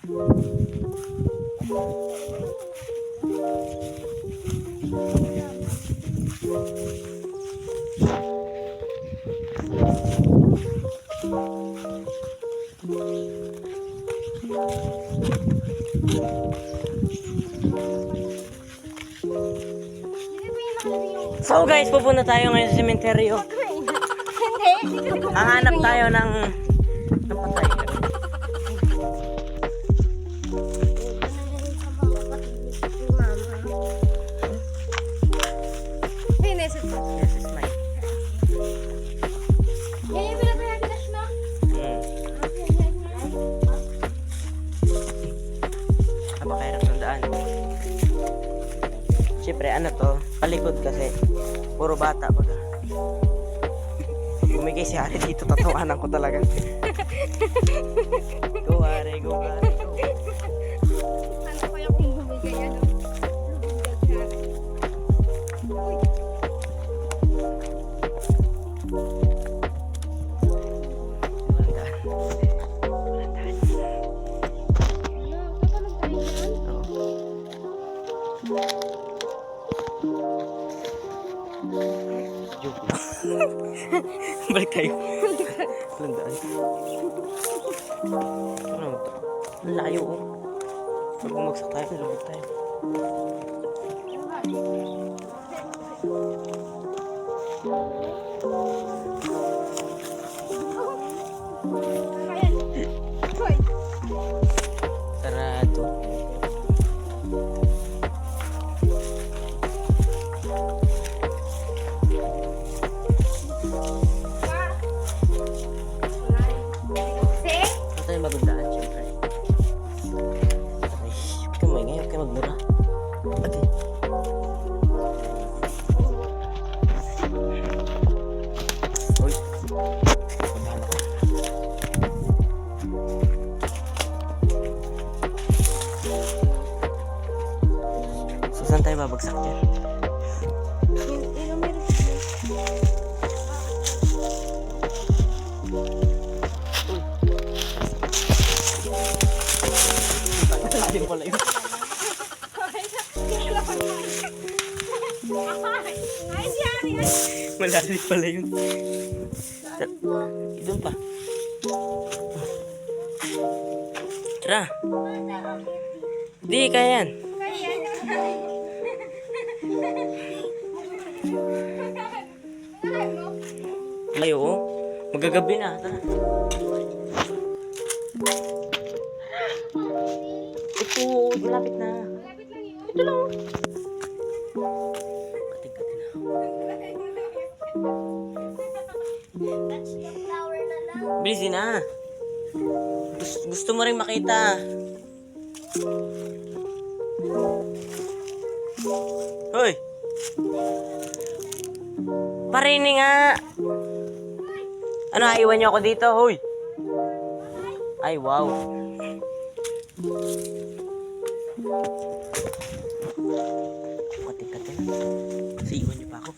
So guys, pupunta tayo ngayon sa sementeryo. Hahanap tayo ng patay. Yes, it's mine. Napakahirap ng daan. Siyempre, ano to? Palikod kasi. Puro bata pa. Bumigay si Ari dito, tatawanan ko talaga. Go, Ari, go, Ari, go. Ano kaya kung bumigay ano? Balik tayo. Landaan. Ano? Ang layo oh. Pag bumagsak tayo, lubog tayo. Sarado. Magandaan, syempre. Ay, kamay ngayon, kayo magmura. Okay. Uy. Magandaan ako. So, saan tayo babagsak dyan? Malalim pala yun. Malalim pala yun. Doon pa. Tara. Di, kaya yan. Layo oh. Magagabi na. Tara. Ito, malapit na. Malapit lang yun. Ito lang. Kating-kating na. Bilisin na. Gusto mo rin makita. Hoy. Parini nga. Ano, iwan niyo ako dito, hoy. Ay, wow. Kating-kating. Kasi iwan niyo pa ako.